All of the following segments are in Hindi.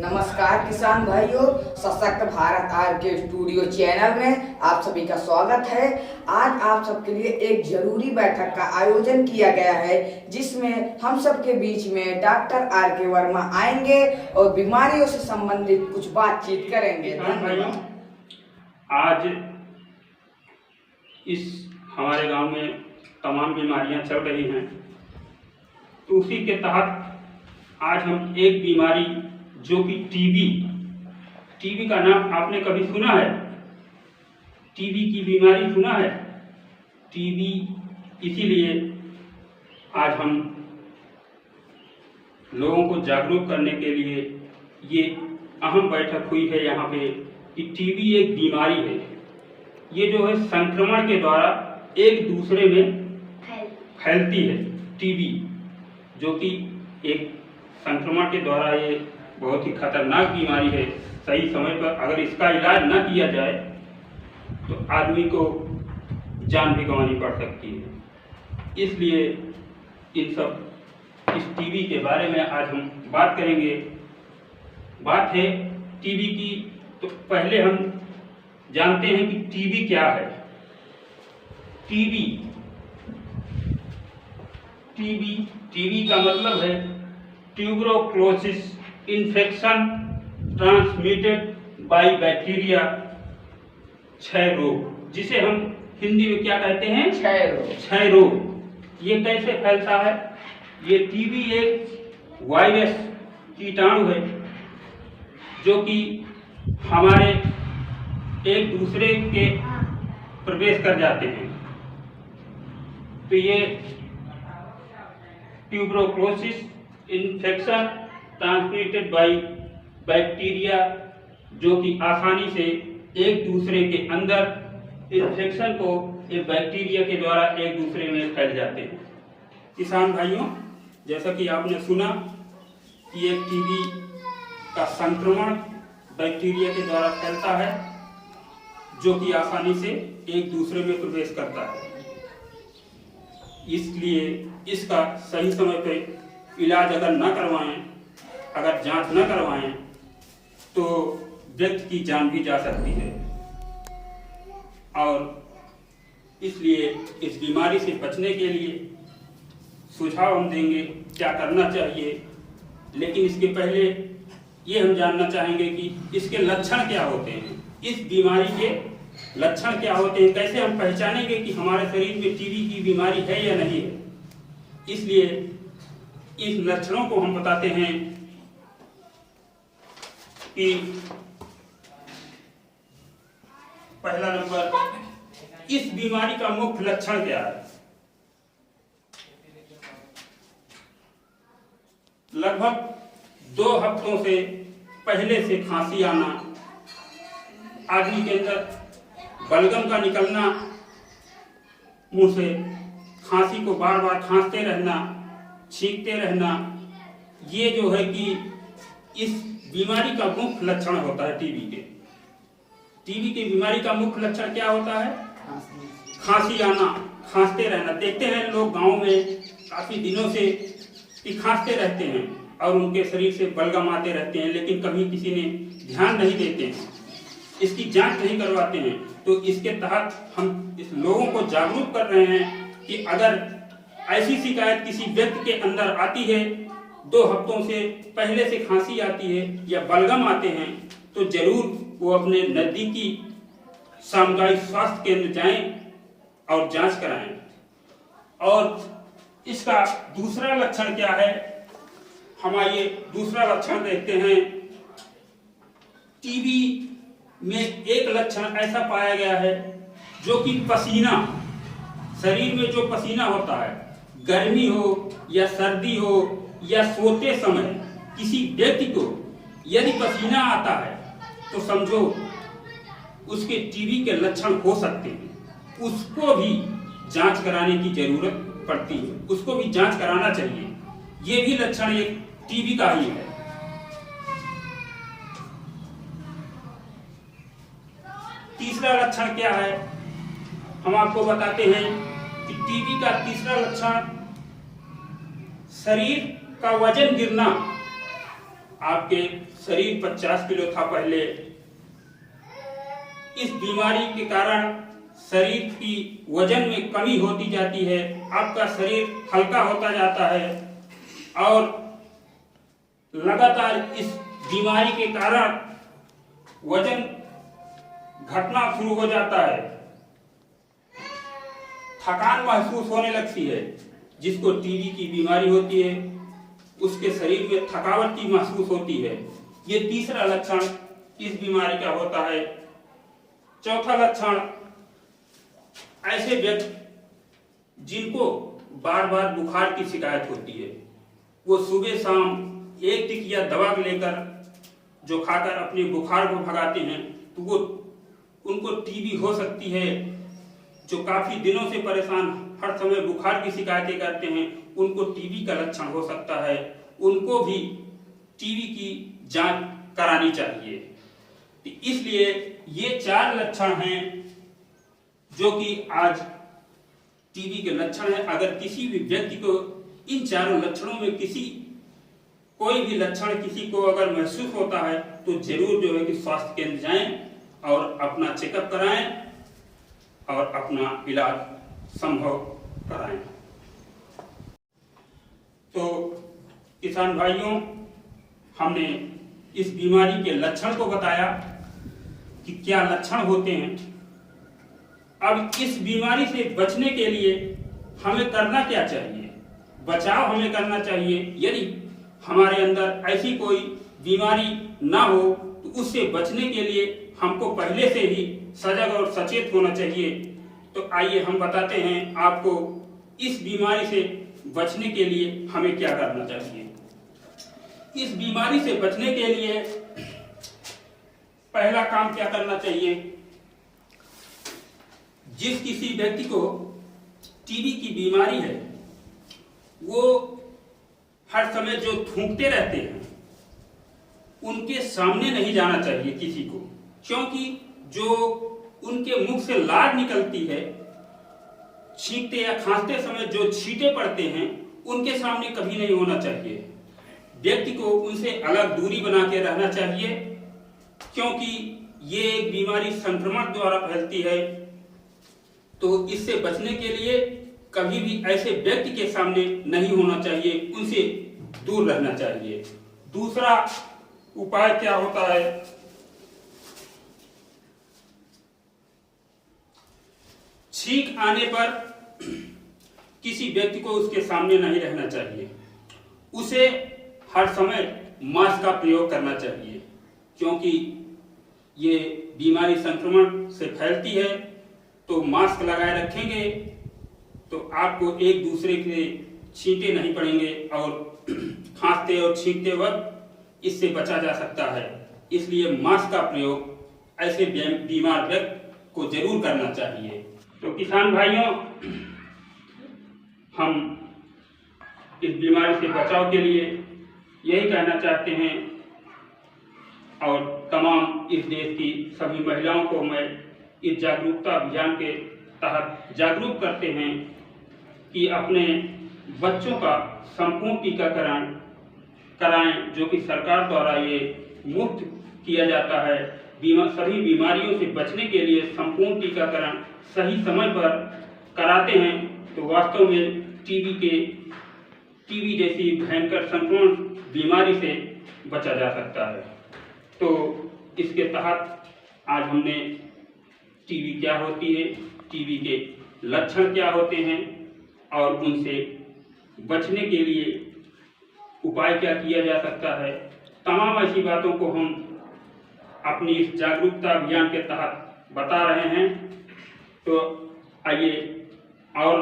नमस्कार किसान भाइयों, सशक्त भारत आर के स्टूडियो चैनल में आप सभी का स्वागत है। आज आप सबके लिए एक जरूरी बैठक का आयोजन किया गया है, जिसमें हम सबके बीच में डॉक्टर आर के वर्मा आएंगे और बीमारियों से संबंधित कुछ बातचीत करेंगे। धन्यवाद। आज इस हमारे गांव में तमाम बीमारियां चल रही हैं, तो उसी के तहत आज हम एक बीमारी जो कि टीबी का नाम आपने कभी सुना है? टीबी की बीमारी सुना है? टीबी इसीलिए आज हम लोगों को जागरूक करने के लिए ये अहम बैठक हुई है यहाँ पे कि टीबी एक बीमारी है। ये जो है संक्रमण के द्वारा एक दूसरे में फैलती है। टीबी जो कि एक संक्रमण के द्वारा ये बहुत ही खतरनाक बीमारी है। सही समय पर अगर इसका इलाज न किया जाए तो आदमी को जान भी गंवानी पड़ सकती है। इसलिए इस टीबी के बारे में आज हम बात करेंगे। बात है टीबी की, तो पहले हम जानते हैं कि टीबी क्या है। टीबी का मतलब है tuberculosis infection transmitted by bacteria, क्षय रोग, जिसे हम हिंदी में क्या कहते हैं? क्षय रोग। ये कैसे फैलता है? ये टीबी एक वायरस कीटाणु है जो कि हमारे एक दूसरे के प्रवेश कर जाते हैं। तो ये tuberculosis infection transmitted by bacteria, जो कि आसानी से एक दूसरे के अंदर इन्फेक्शन को ये बैक्टीरिया के द्वारा एक दूसरे में फैल जाते हैं। किसान भाइयों, जैसा कि आपने सुना कि एक टीबी का संक्रमण बैक्टीरिया के द्वारा फैलता है, जो कि आसानी से एक दूसरे में प्रवेश करता है। इसलिए इसका सही समय पे इलाज अगर न करवाएं, अगर जांच न करवाएं, तो व्यक्ति की जान भी जा सकती है। और इसलिए इस बीमारी से बचने के लिए सुझाव हम देंगे क्या करना चाहिए। लेकिन इसके पहले ये हम जानना चाहेंगे कि इसके लक्षण क्या होते हैं, इस बीमारी के लक्षण क्या होते हैं, कैसे हम पहचानेंगे कि हमारे शरीर में टीबी की बीमारी है या नहीं है। इसलिए इस लक्षणों को हम बताते हैं कि पहला नंबर, इस बीमारी का मुख्य लक्षण क्या है? लगभग 2 हफ्तों से पहले से खांसी आना, आदमी के अंदर बलगम का निकलना, मुंह से खांसी को बार बार खांसते रहना, छींकते रहना, ये जो है कि इस बीमारी का मुख्य लक्षण होता है टीबी के। टीबी की बीमारी का मुख्य लक्षण क्या होता है? खांसी आना, खांसते रहना। देखते हैं लोग गांव में काफी दिनों से कि खांसते रहते हैं और उनके शरीर से बलगम आते रहते हैं, लेकिन कभी किसी ने ध्यान नहीं देते हैं, इसकी जांच नहीं करवाते हैं। तो इसके तहत हम इस लोगों को जागरूक कर रहे हैं कि अगर ऐसी शिकायत किसी व्यक्ति के अंदर आती है, 2 हफ्तों से पहले से खांसी आती है या बलगम आते हैं, तो जरूर वो अपने नजदीकी सामुदायिक स्वास्थ्य केंद्र जाएं और जांच कराएं। और इसका दूसरा लक्षण क्या है? हमारे दूसरा लक्षण देखते हैं। टीबी में एक लक्षण ऐसा पाया गया है जो कि पसीना, शरीर में जो पसीना होता है, गर्मी हो या सर्दी हो या सोते समय किसी व्यक्ति को यदि पसीना आता है तो समझो उसके टीबी के लक्षण हो सकते हैं। उसको भी जांच कराने की जरूरत पड़ती है, उसको भी जांच कराना चाहिए। ये भी लक्षण एक टीबी का ही है। तीसरा लक्षण क्या है? हम आपको बताते हैं कि टीबी का तीसरा लक्षण शरीर का वजन गिरना। आपके शरीर 50 किलो था पहले। इस बीमारी के कारण शरीर की वजन में कमी होती जाती है, आपका शरीर हल्का होता जाता है और लगातार इस बीमारी के कारण वजन घटना शुरू हो जाता है, थकान महसूस होने लगती है। जिसको टीबी की बीमारी होती है उसके शरीर में थकावट की महसूस होती है। ये तीसरा लक्षण इस बीमारी का होता है। चौथा लक्षण, ऐसे व्यक्ति जिनको बार बार बुखार की शिकायत होती है, वो सुबह शाम एक टिकिया दवा लेकर जो खाकर अपने बुखार को भगाते हैं, तो वो उनको टीबी हो सकती है। जो काफी दिनों से परेशान, हर समय बुखार की शिकायतें करते हैं, उनको टीबी का लक्षण हो सकता है। उनको भी टीबी की जांच करानी चाहिए। तो इसलिए ये 4 लक्षण हैं जो कि आज टीबी के लक्षण हैं। अगर किसी भी व्यक्ति को इन चारों लक्षणों में कोई भी लक्षण किसी को अगर महसूस होता है तो जरूर जो है कि स्वास्थ्य केंद्र जाएं और अपना चेकअप कराएं और अपना इलाज संभव कराएं। तो किसान भाइयों, हमने इस बीमारी के लक्षण को बताया कि क्या लक्षण होते हैं। अब इस बीमारी से बचने के लिए हमें करना क्या चाहिए? बचाव हमें करना चाहिए। यदि हमारे अंदर ऐसी कोई बीमारी ना हो तो उससे बचने के लिए हमको पहले से ही सजग और सचेत होना चाहिए। तो आइए हम बताते हैं आपको इस बीमारी से बचने के लिए हमें क्या करना चाहिए। इस बीमारी से बचने के लिए पहला काम क्या करना चाहिए? जिस किसी व्यक्ति को टीबी की बीमारी है वो हर समय जो थूकते रहते हैं उनके सामने नहीं जाना चाहिए किसी को, क्योंकि जो उनके मुख से लार निकलती है, छींकते या खांसते समय जो छींटे पड़ते हैं, उनके सामने कभी नहीं होना चाहिए। व्यक्ति को उनसे अलग दूरी बना के रहना चाहिए, क्योंकि ये एक बीमारी संक्रमण द्वारा फैलती है। तो इससे बचने के लिए कभी भी ऐसे व्यक्ति के सामने नहीं होना चाहिए, उनसे दूर रहना चाहिए। दूसरा उपाय क्या होता है? छींक आने पर किसी व्यक्ति को उसके सामने नहीं रहना चाहिए। उसे हर समय मास्क का प्रयोग करना चाहिए, क्योंकि ये बीमारी संक्रमण से फैलती है। तो मास्क लगाए रखेंगे तो आपको एक दूसरे के छींटे नहीं पड़ेंगे और खांसते और छींकते वक्त इससे बचा जा सकता है। इसलिए मास्क का प्रयोग ऐसे बीमार व्यक्ति को जरूर करना चाहिए। तो किसान भाइयों, हम इस बीमारी से बचाव के लिए यही कहना चाहते हैं और तमाम इस देश की सभी महिलाओं को मैं इस जागरूकता अभियान के तहत जागरूक करते हैं कि अपने बच्चों का संपूर्ण टीकाकरण कराएं, जो कि सरकार द्वारा ये मुफ्त किया जाता है। सभी बीमारियों से बचने के लिए संपूर्ण टीकाकरण सही समय पर कराते हैं तो वास्तव में टीबी जैसी भयंकर संक्रमण बीमारी से बचा जा सकता है। तो इसके तहत आज हमने टीबी क्या होती है, टीबी के लक्षण क्या होते हैं और उनसे बचने के लिए उपाय क्या किया जा सकता है, तमाम ऐसी बातों को हम अपनी इस जागरूकता अभियान के तहत बता रहे हैं। तो आइए, और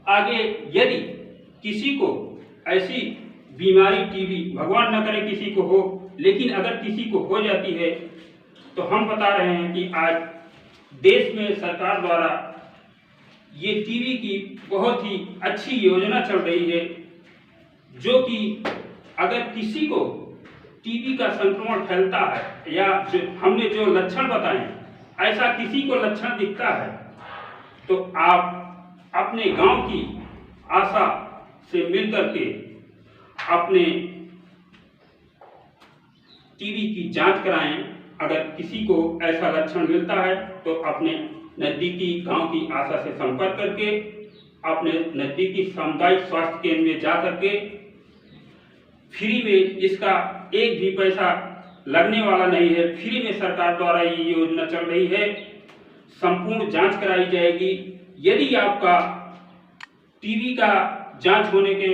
आगे यदि किसी को ऐसी बीमारी टीबी, भगवान न करे किसी को हो, लेकिन अगर किसी को हो जाती है तो हम बता रहे हैं कि आज देश में सरकार द्वारा ये टीबी की बहुत ही अच्छी योजना चल रही है, जो कि अगर किसी को टीबी का संक्रमण फैलता है या जो हमने जो लक्षण बताए ऐसा किसी को लक्षण दिखता है तो आप अपने गांव की आशा से मिलकर के अपने टीबी की जांच कराएं। अगर किसी को ऐसा लक्षण मिलता है तो अपने नज़दीकी गांव की आशा से संपर्क करके अपने नज़दीकी सामुदायिक स्वास्थ्य केंद्र में जा करके फ्री में, इसका एक भी पैसा लगने वाला नहीं है, फ्री में सरकार द्वारा ये योजना चल रही है। संपूर्ण जांच कराई जाएगी। यदि आपका टीबी का जांच होने के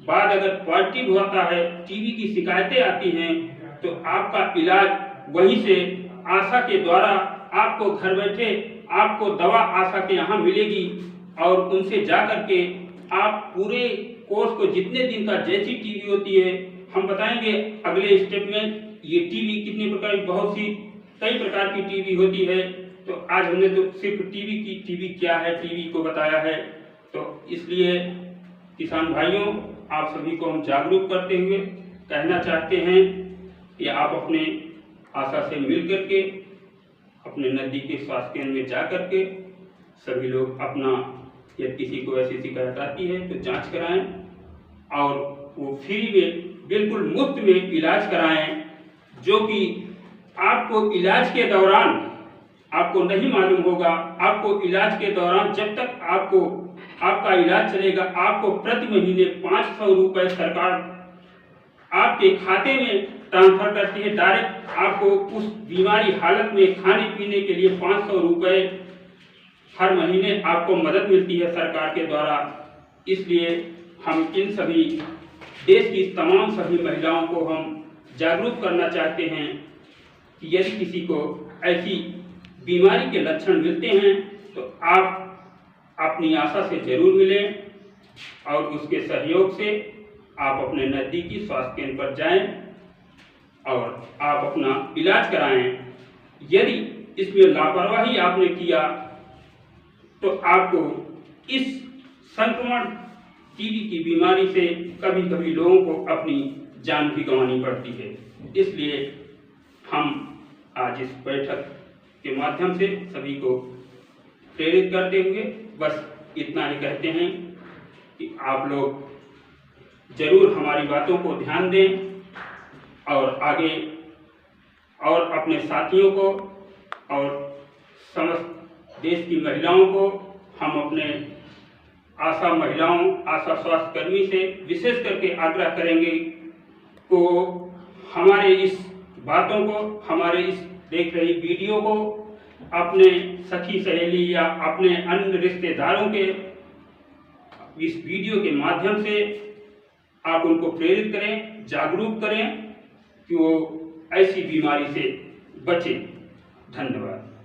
बाद अगर पॉजिटिव होता है, टीबी की शिकायतें आती हैं, तो आपका इलाज वहीं से आशा के द्वारा आपको घर बैठे आपको दवा आशा के यहाँ मिलेगी और उनसे जा करके आप पूरे कोर्स को, जितने दिन का जैसी टीबी होती है, हम बताएंगे अगले स्टेप में। ये टीबी कितने प्रकार की, बहुत सी कई प्रकार की टीबी होती है, तो आज हमने तो सिर्फ टीबी क्या है, टीबी को बताया है। तो इसलिए किसान भाइयों, आप सभी को हम जागरूक करते हुए कहना चाहते हैं कि आप अपने आशा से मिल करके अपने नज़दीकी स्वास्थ्य केंद्र में जा करके सभी लोग अपना, यदि किसी को ऐसी शिकायत आती है तो जांच कराएं और वो फ्री में, बिल्कुल मुफ्त में इलाज कराएं, जो कि आपको इलाज के दौरान आपको नहीं मालूम होगा। आपको इलाज के दौरान जब तक आपका इलाज चलेगा, आपको प्रति महीने 500 रुपये सरकार आपके खाते में ट्रांसफर करती है। डायरेक्ट आपको उस बीमारी हालत में खाने पीने के लिए 500 रुपये हर महीने आपको मदद मिलती है सरकार के द्वारा। इसलिए हम इन सभी देश की तमाम सभी महिलाओं को हम जागरूक करना चाहते हैं कि यदि किसी को ऐसी बीमारी के लक्षण मिलते हैं तो आप अपनी आशा से जरूर मिलें और उसके सहयोग से आप अपने नज़दीकी स्वास्थ्य केंद्र पर जाएं और आप अपना इलाज कराएं। यदि इसमें लापरवाही आपने किया तो आपको इस संक्रमण टीबी की बीमारी से कभी कभी लोगों को अपनी जान भी गंवानी पड़ती है। इसलिए हम आज इस बैठक के माध्यम से सभी को प्रेरित करते हुए बस इतना ही कहते हैं कि आप लोग जरूर हमारी बातों को ध्यान दें और आगे और अपने साथियों को और समस्त देश की महिलाओं को हम अपने आशा महिलाओं, आशा स्वास्थ्य कर्मी से विशेष करके आग्रह करेंगे को हमारे इस बातों को, हमारे इस देख रही वीडियो को अपने सखी सहेली या अपने अन्य रिश्तेदारों के इस वीडियो के माध्यम से आप उनको प्रेरित करें, जागरूक करें कि वो ऐसी बीमारी से बचें। धन्यवाद।